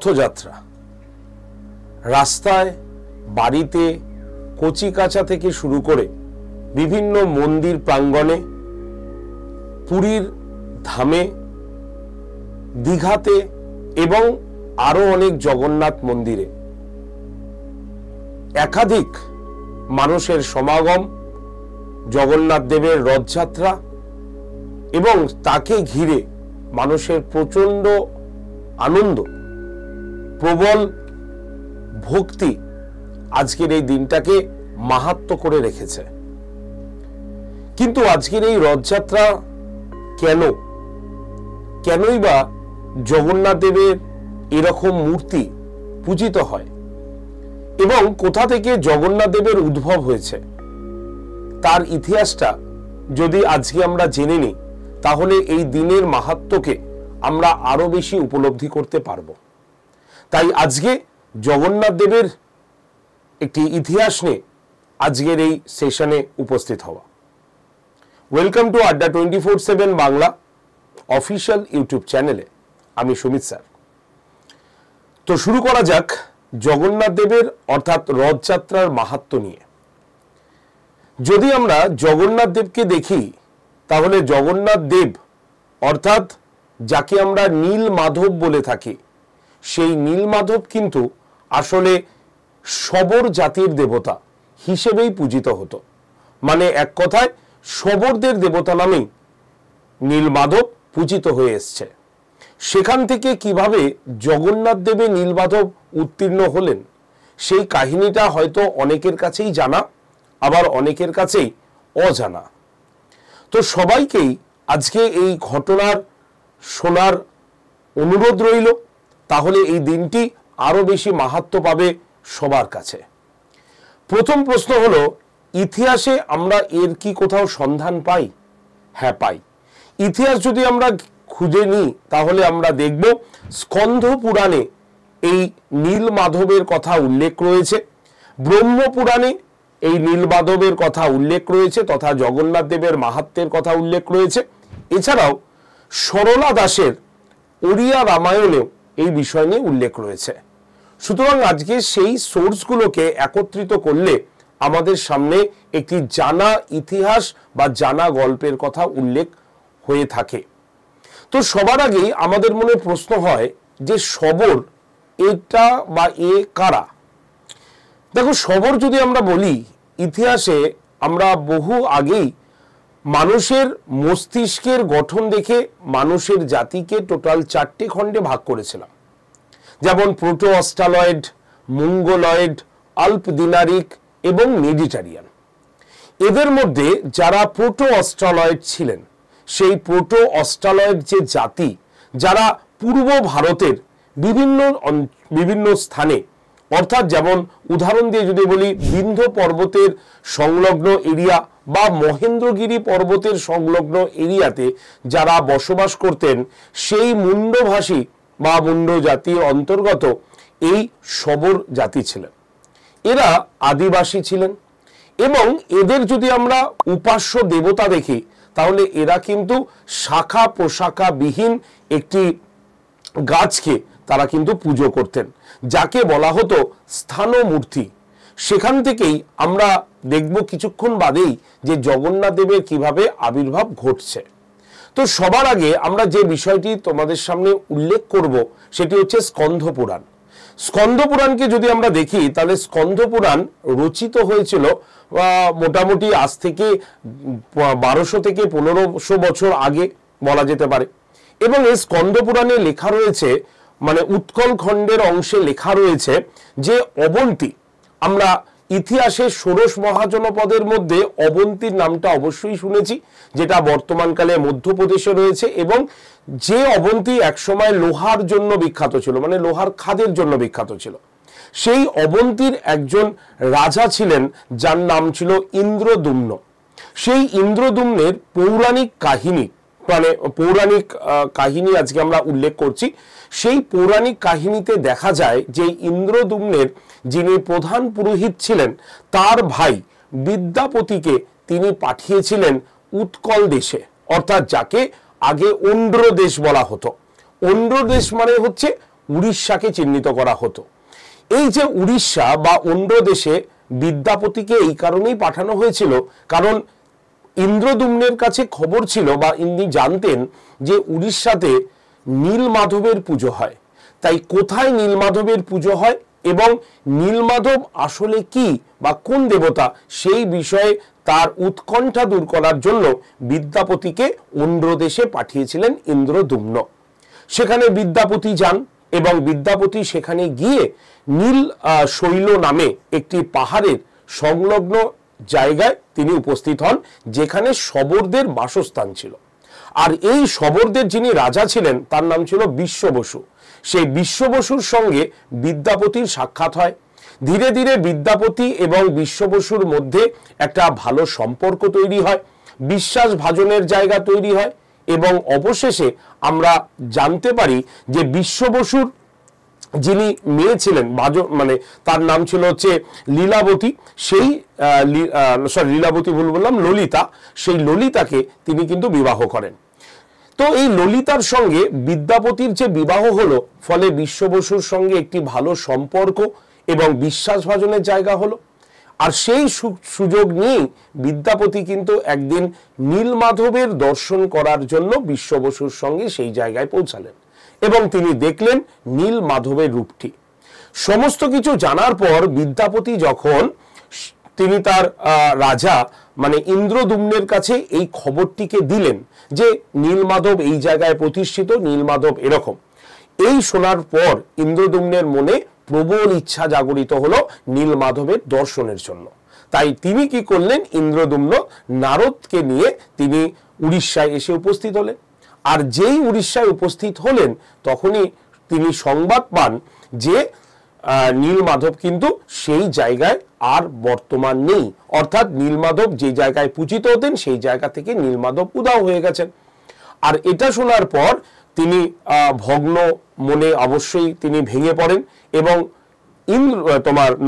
রথযাত্রা রাস্তায় বাড়িতে কচিকাঁচা থেকে শুরু করে বিভিন্ন মন্দির প্রাঙ্গণে পুরীর ধামে দীঘাতে এবং আরো অনেক জগন্নাথ মন্দিরে একাধিক মানুষের সমাগম, জগন্নাথ দেবের রথযাত্রা এবং তাকে ঘিরে মানুষের প্রচন্ড আনন্দ, প্রবল ভক্তি আজকের এই দিনটাকে মাহাত্ম্য করে রেখেছে। কিন্তু আজকের এই রথযাত্রা কেনই বা জগন্নাথ দেবের এরকম মূর্তি পূজিত হয় এবং কোথা থেকে জগন্নাথ দেবের উদ্ভব হয়েছে তার ইতিহাসটা যদি আজকে আমরা জেনে নিই, তাহলে এই দিনের মাহাত্ম্যকে আমরা আরো বেশি উপলব্ধি করতে পারব। তাই আজকে জগন্নাথ দেবের একটি ইতিহাস নিয়ে আজকের এই সেশনে উপস্থিত হওয়া। ওয়েলকাম টু আড্ডা 24/7 বাংলা অফিসিয়াল ইউটিউব চ্যানেলে আমি সুমিত স্যার। তো শুরু করা যাক জগন্নাথ দেবের অর্থাৎ রথযাত্রার মাহাত্ম্য নিয়ে। যদি আমরা জগন্নাথ দেবকে দেখি, তাহলে জগন্নাথ দেব অর্থাৎ যাকে আমরা নীল মাধব বলে থাকি, সেই নীল মাধব কিন্তু আসলে শবর জাতির দেবতা হিসেবেই পূজিত হতো। মানে এক কথায় শবরদের দেবতা নামেই নীল মাধব পূজিত হয়ে এসছে। সেখান থেকে কিভাবে জগন্নাথ দেবে নীল মাধব উত্তীর্ণ হলেন, সেই কাহিনীটা হয়তো অনেকের কাছেই জানা, আবার অনেকের কাছেই অজানা। তো সবাইকেই আজকে এই ঘটনার শোনার অনুরোধ রইল, তাহলে এই দিনটি আরো বেশি মাহাত্ম্য পাবে সবার কাছে। প্রথম প্রশ্ন হলো, ইতিহাসে আমরা এর কি কোথাও সন্ধান পাই? হ্যাঁ, পাই। ইতিহাস যদি আমরা খুঁজে নিই, তাহলে আমরা দেখব স্কন্ধ পুরাণে এই নীল মাধবের কথা উল্লেখ রয়েছে, ব্রহ্মপুরাণে এই নীল মাধবের কথা উল্লেখ রয়েছে তথা জগন্নাথ দেবের মাহাত্ম্যের কথা উল্লেখ রয়েছে। এছাড়াও সরলা দাসের ওড়িয়া রামায়ণেও এই বিষয় নিয়ে উল্লেখ রয়েছে। সুতরাং আজকে সেই সোর্সগুলোকে একত্রিত করলে আমাদের সামনে একটি জানা ইতিহাস বা জানা গল্পের কথা উল্লেখ হয়ে থাকে। তো সবার আগেই আমাদের মনে প্রশ্ন হয় যে শবর এটা বা এ কারা? দেখো, শবর যদি আমরা বলি, ইতিহাসে আমরা বহু আগেই মানুষের মস্তিষ্কের গঠন দেখে মানুষের জাতিকে টোটাল 4টে খণ্ডে ভাগ করেছিলাম। যেমন প্রোটো অস্ট্রালয়েড, মঙ্গলয়েড, আল্প দিনারিক এবং মেডিটারিয়ান। এদের মধ্যে যারা প্রোটো অস্ট্রালয়েড ছিলেন, সেই প্রোটো অস্ট্রালয়েড যে জাতি, যারা পূর্ব ভারতের বিভিন্ন স্থানে, অর্থাৎ যেমন উদাহরণ দিয়ে যদি বলি, বিন্ধ্য পর্বতের সংলগ্ন এরিয়া বা মহেন্দ্রগিরি পর্বতের সংলগ্ন এরিয়াতে যারা বসবাস করতেন, সেই মুন্ডভাষী বা মুন্ড জাতির অন্তর্গত এই শবর জাতি ছিলেন। এরা আদিবাসী ছিলেন এবং এদের যদি আমরা উপাস্য দেবতা দেখি, তাহলে এরা কিন্তু শাখা প্রশাখা বিহীন একটি গাছকে তারা কিন্তু পুজো করতেন, যাকে বলা হতো স্থানমূর্তি। সেখান থেকেই আমরা দেখব কিছুক্ষণ বাদেই যে জগন্নাথ দেবের কিভাবে আবির্ভাব ঘটছে। তো সবার আগে আমরা যে বিষয়টি তোমাদের সামনে উল্লেখ করব, সেটি হচ্ছে স্কন্ধ পুরাণ। স্কন্ধ পুরাণকে যদি আমরা দেখি, তাহলে স্কন্ধ পুরাণ রচিত হয়েছিল মোটামুটি আজ থেকে 1200 থেকে 1500 বছর আগে বলা যেতে পারে। এবং এই স্কন্ধ পুরাণে লেখা রয়েছে, মানে উৎকল খণ্ডের অংশে লেখা রয়েছে যে অবন্তী, আমরা ইতিহাসে ষোড়শ মহাজনপদের মধ্যে অবন্তীর নামটা অবশ্যই শুনেছি, যেটা বর্তমানকালে মধ্যপ্রদেশে রয়েছে, এবং যে অবন্তী একসময় লোহার জন্য বিখ্যাত ছিল, মানে লোহার খাদের জন্য বিখ্যাত ছিল। সেই অবন্তীর একজন রাজা ছিলেন যার নাম ছিল ইন্দ্রদুম্ন। সেই ইন্দ্রদুম্নের পৌরাণিক কাহিনী আজকে আমরা উল্লেখ করছি। সেই পৌরাণিক কাহিনীতে দেখা যায় যে ইন্দ্রদুম্নের যিনি প্রধান পুরোহিত ছিলেন, তার ভাই বিদ্যাপতিকে তিনি পাঠিয়েছিলেন উৎকল দেশে, অর্থাৎ যাকে আগে অন্ধ্র দেশ বলা হতো। অন্ধ্র দেশ মানে হচ্ছে উড়িষ্যাকে চিহ্নিত করা হতো। এই যে উড়িষ্যা বা অন্ধ্র দেশে বিদ্যাপতিকে এই কারণেই পাঠানো হয়েছিল, কারণ ইন্দ্রদুম্নের কাছে খবর ছিল বা ইনি জানতেন যে উড়িষ্যাতে নীলমাধবের পুজো হয়। তাই কোথায় নীলমাধবের পুজো হয় এবং নীলমাধব আসলে কি বা কোন দেবতা, সেই বিষয়ে তার উৎকণ্ঠা দূর করার জন্য বিদ্যাপতিকে অন্ধ্র দেশে পাঠিয়েছিলেন ইন্দ্রদুম্ন। সেখানে বিদ্যাপতি যান এবং বিদ্যাপতি সেখানে গিয়ে নীল শৈল নামে একটি পাহাড়ের সংলগ্ন জায়গায় তিনি উপস্থিত হন, যেখানে শবরদের বাসস্থান ছিল। আর এই শবরদের যিনি রাজা ছিলেন তার নাম ছিল বিশ্ব বসু। সেই বিশ্ব বসুর সঙ্গে বিদ্যাপতির সাক্ষাৎ হয়। ধীরে ধীরে বিদ্যাপতি এবং বিশ্ব বসুর মধ্যে একটা ভালো সম্পর্ক তৈরি হয়, বিশ্বাস ভাজনের জায়গা তৈরি হয় এবং অবশেষে আমরা জানতে পারি যে বিশ্ব বসুর যিনি মেয়ে ছিলেন, মানে তার নাম ছিল হচ্ছে লীলাবতী, সেই লীলাবতী ভুল বললাম, ললিতা, সেই ললিতাকে তিনি কিন্তু বিবাহ করেন। তো এই ললিতার সঙ্গে বিদ্যাপতির যে বিবাহ হলো, ফলে বিশ্ব বসুর সঙ্গে একটি ভালো সম্পর্ক এবং বিশ্বাসভাজনের জায়গা হলো। আর সেই সুযোগ নিয়েই বিদ্যাপতি কিন্তু একদিন নীলমাধবের দর্শন করার জন্য বিশ্ব বসুর সঙ্গে সেই জায়গায় পৌঁছালেন এবং তিনি দেখলেন নীলমাধবের রূপটি। সমস্ত কিছু জানার পর বিদ্যাপতি যখন তিনি তার রাজা মানে ইন্দ্রদুম্নের কাছে এই খবরটিকে দিলেন যে নীলমাধব এই জায়গায় প্রতিষ্ঠিত, নীলমাধব এরকম, এই শোনার পর ইন্দ্রদুম্নের মনে প্রবল ইচ্ছা জাগরিত হলো নীলমাধবের দর্শনের জন্য। তাই তিনি কি করলেন, ইন্দ্রদুম্ন নারদকে নিয়ে তিনি উড়িষ্যায় এসে উপস্থিত হলেন। আর যেই উড়িষ্যায় উপস্থিত হলেন তখনই তিনি সংবাদ পান যে নীলমাধব কিন্তু সেই জায়গায় আর বর্তমান নেই, অর্থাৎ নীলমাধব যে জায়গায় পূজিত হতেন সেই জায়গা থেকে নীলমাধব উধাও হয়ে গেছেন। আর এটা শোনার পর তিনি ভগ্ন মনে অবশ্যই তিনি ভেঙে পড়েন এবং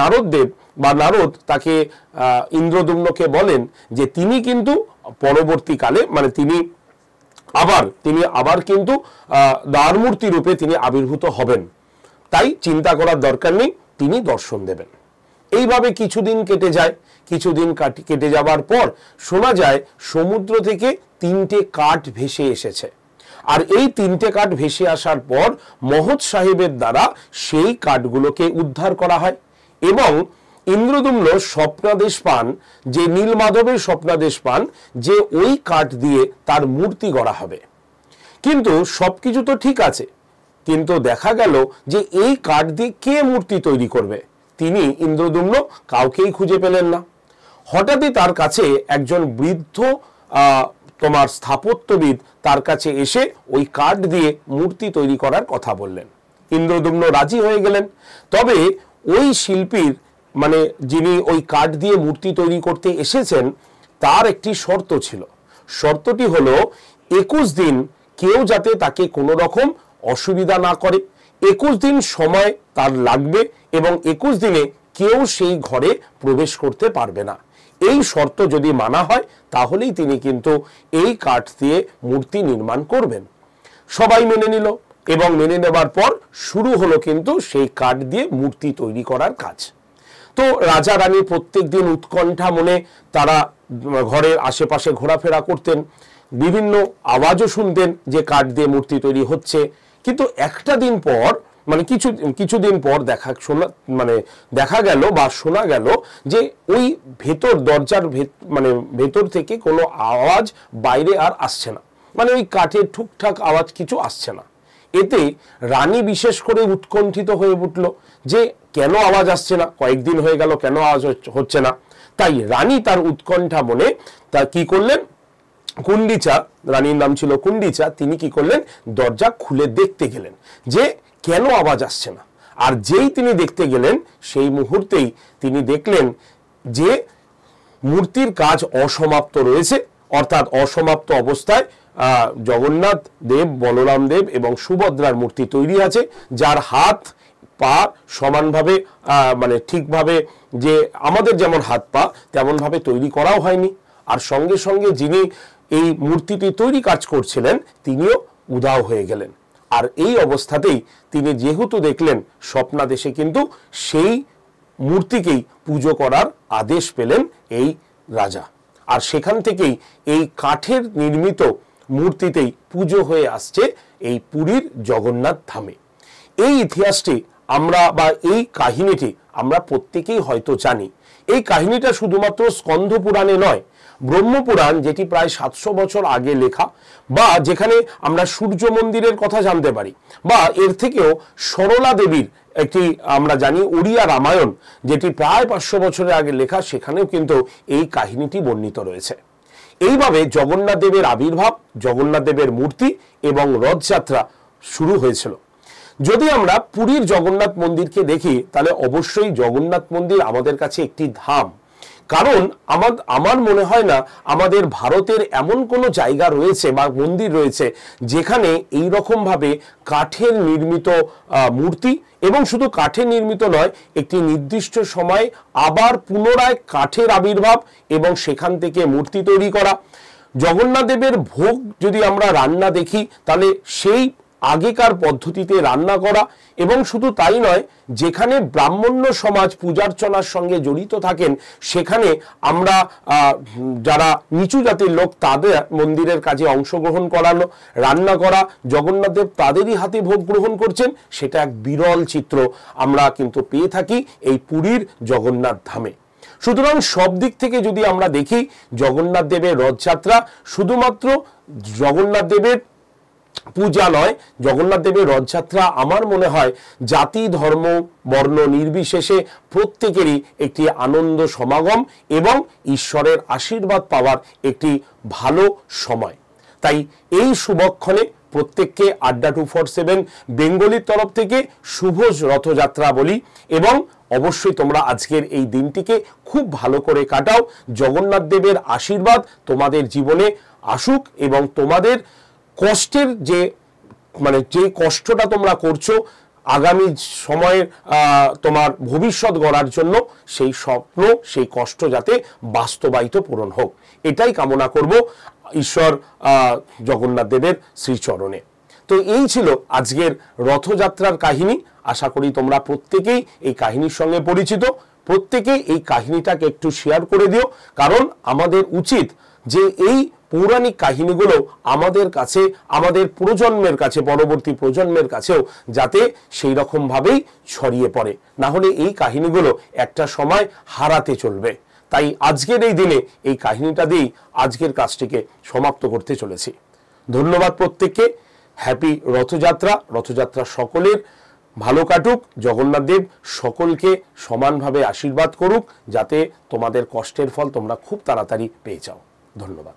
নারদদেব বা নারদ তাকে ইন্দ্রদুম্নকে বলেন যে তিনি কিন্তু পরবর্তীকালে মানে তিনি আবার কিন্তু দ্বারমূর্তি রূপে তিনি আবির্ভূত হবেন, তাই চিন্তা করার দরকার নেই, তিনি দর্শন দেবেন। এইভাবে কিছুদিন কেটে যায়। কিছুদিন কেটে যাবার পর শোনা যায় সমুদ্র থেকে 3টে কাঠ ভেসে এসেছে। আর এই 3টে কাঠ ভেসে আসার পর মহৎ সাহেবের দ্বারা সেই কাঠগুলোকে উদ্ধার করা হয় এবং ইন্দ্রদুম্ন স্বপ্নাদেশ পান, যে নীলমাধবের স্বপ্নাদেশ পান যে ওই কাঠ দিয়ে তার মূর্তি গড়া হবে। কিন্তু সবকিছু তো ঠিক আছে, কিন্তু দেখা গেল যে এই কাঠ দিয়ে কে মূর্তি তৈরি করবে, তিনি ইন্দ্রদুম্ন কাউকেই খুঁজে পেলেন না। হঠাৎই তার কাছে একজন বৃদ্ধ স্থাপত্যবিদ তার কাছে এসে ওই কাঠ দিয়ে মূর্তি তৈরি করার কথা বললেন। ইন্দ্রদুম্ন রাজি হয়ে গেলেন। তবে ওই শিল্পীর মানে যিনি ওই কাঠ দিয়ে মূর্তি তৈরি করতে এসেছেন তার একটি শর্ত ছিল। শর্তটি হলো 21 দিন কেউ যাতে তাকে কোনো রকম অসুবিধা না করে, 21 দিন সময় তার লাগবে এবং 21 দিনে কেউ সেই ঘরে প্রবেশ করতে পারবে না। এই শর্ত যদি মানা হয় তাহলেই তিনি কিন্তু এই কাঠ দিয়ে মূর্তি নির্মাণ করবেন। সবাই মেনে নিল এবং মেনে নেবার পর শুরু হলো কিন্তু সেই কাঠ দিয়ে মূর্তি তৈরি করার কাজ। তো রাজা রানী প্রত্যেক দিন উৎকণ্ঠা মনে তারা ঘরের আশেপাশে ঘোরাফেরা করতেন, বিভিন্ন আওয়াজও শুনতেন যে কাঠ দিয়ে মূর্তি তৈরি হচ্ছে। কিন্তু একটা দিন পর মানে কিছুদিন পর দেখা গেল বা শোনা গেল যে ওই দরজার ভেতর থেকে কোনো আওয়াজ বাইরে আর আসছে না, মানে ওই কাঠের ঠুকঠাক আওয়াজ কিছু আসছে না। এতে রানী বিশেষ করে উৎকণ্ঠিত হয়ে উঠল যে কেন আওয়াজ আসছে না, কয়েকদিন হয়ে গেল কেন আওয়াজ হচ্ছে না। তাই রানী তার উৎকণ্ঠা মনে তা কি করলেন, কুণ্ডিচা, রানীর নাম ছিল কুণ্ডিচা, তিনি কি করলেন দরজা খুলে দেখতে গেলেন যে কেন আওয়াজ আসছে না। আর যেই তিনি দেখতে গেলেন সেই মুহূর্তেই তিনি দেখলেন যে মূর্তির কাজ অসমাপ্ত রয়েছে, অর্থাৎ অসমাপ্ত অবস্থায় জগন্নাথ দেব, বলরাম দেব এবং সুভদ্রার মূর্তি তৈরি আছে, যার হাত পা সমানভাবে মানে ঠিকভাবে যে আমাদের যেমন হাত পা তেমন ভাবে তৈরি করাও হয়নি। আর সঙ্গে সঙ্গে যিনি এই মূর্তিটি তৈরি কাজ করছিলেন তিনিও উধাও হয়ে গেলেন। আর এই অবস্থাতেই তিনি যেহেতু দেখলেন স্বপ্নাদেশে, কিন্তু সেই মূর্তিকেই পুজো করার আদেশ পেলেন এই রাজা। আর সেখান থেকেই এই কাঠের নির্মিত মূর্তিতেই পুজো হয়ে আসছে এই পুরীর জগন্নাথ ধামে। এই ইতিহাসটি আমরা বা এই কাহিনীটি আমরা প্রত্যেকেই হয়তো জানি। এই কাহিনীটা শুধুমাত্র স্কন্ধ পুরাণে নয়, ব্রহ্মপুরাণ, যেটি প্রায় 700 বছর আগে লেখা, বা যেখানে আমরা সূর্য মন্দিরের কথা জানতে পারি, বা এর থেকেও সরলা দেবীর একটি আমরা জানি ওড়িয়া রামায়ণ, যেটি প্রায় 500 বছরের আগে লেখা, সেখানেও কিন্তু এই কাহিনীটি বর্ণিত রয়েছে। এইভাবে জগন্নাথ দেবের আবির্ভাব, জগন্নাথ দেবের মূর্তি এবং রথযাত্রা শুরু হয়েছিল। যদি আমরা পুরীর জগন্নাথ মন্দিরকে দেখি, তাহলে অবশ্যই জগন্নাথ মন্দির আমাদের কাছে একটি ধাম। কারণ আমার মনে হয় না আমাদের ভারতের এমন কোনো জায়গা রয়েছে বা মন্দির রয়েছে যেখানে এই রকম ভাবে কাঠের নির্মিত মূর্তি, এবং শুধু কাঠের নির্মিত নয়, একটি নির্দিষ্ট সময় আবার পুনরায় কাঠের আবির্ভাব এবং সেখান থেকে মূর্তি তৈরি করা। জগন্নাথ দেবের ভোগ যদি আমরা রান্না দেখি, তাহলে সেই আগেকার পদ্ধতিতে রান্না করা, এবং শুধু তাই নয়, যেখানে ব্রাহ্মণ্য সমাজ পূজার্চনার সঙ্গে জড়িত থাকেন, সেখানে আমরা যারা নিচু জাতির লোক, তাদের মন্দিরের কাজে অংশগ্রহণ করানো, রান্না করা, জগন্নাথ দেব তাদেরই হাতে ভোগ গ্রহণ করছেন, সেটা এক বিরল চিত্র আমরা কিন্তু পেয়ে থাকি এই পুরীর জগন্নাথ ধামে। সুতরাং সব দিক থেকে যদি আমরা দেখি, জগন্নাথ দেবের রথযাত্রা শুধুমাত্র জগন্নাথ দেবের পূজা নয়, জগন্নাথ দেবের রথযাত্রা আমার মনে হয় জাতি, ধর্ম, বর্ণ নির্বিশেষে প্রত্যেকেরই একটি আনন্দ সমাগম এবং ঈশ্বরের আশীর্বাদ পাওয়ার একটি ভালো সময়। তাই এই শুভক্ষণে প্রত্যেককে আড্ডা 247 বেঙ্গলির তরফ থেকে শুভ রথযাত্রা বলি, এবং অবশ্যই তোমরা আজকের এই দিনটিকে খুব ভালো করে কাটাও। জগন্নাথ দেবের আশীর্বাদ তোমাদের জীবনে আসুক, এবং তোমাদের কষ্টের যে কষ্টটা তোমরা করছো আগামী সময়ে তোমার ভবিষ্যৎ গড়ার জন্য, সেই স্বপ্ন, সেই কষ্ট যাতে বাস্তবায়িত পূরণ হোক, এটাই কামনা করব ঈশ্বর জগন্নাথ দেবের শ্রীচরণে। তো এই ছিল আজকের রথযাত্রার কাহিনী। আশা করি তোমরা প্রত্যেকেই এই কাহিনীর সঙ্গে পরিচিত। প্রত্যেকেই এই কাহিনীটাকে একটু শেয়ার করে দিও, কারণ আমাদের উচিত যে এই পৌরাণিক কাহিনীগুলো আমাদের কাছে, আমাদের প্রজন্মের কাছে, পরবর্তী প্রজন্মের কাছেও যাতে সেই রকম ভাবেই ছড়িয়ে পড়ে, না হলে এই কাহিনীগুলো একটা সময় হারাতে চলবে। তাই আজকের এই দিনে এই কাহিনীটা দিয়েই আজকের কাজটিকে সমাপ্ত করতে চলেছি। ধন্যবাদ প্রত্যেককে। হ্যাপি রথযাত্রা। রথযাত্রা সকলের ভালো কাটুক। জগন্নাথ দেব সকলকে সমানভাবে আশীর্বাদ করুক, যাতে তোমাদের কষ্টের ফল তোমরা খুব তাড়াতাড়ি পেয়ে যাও। ধন্যবাদ।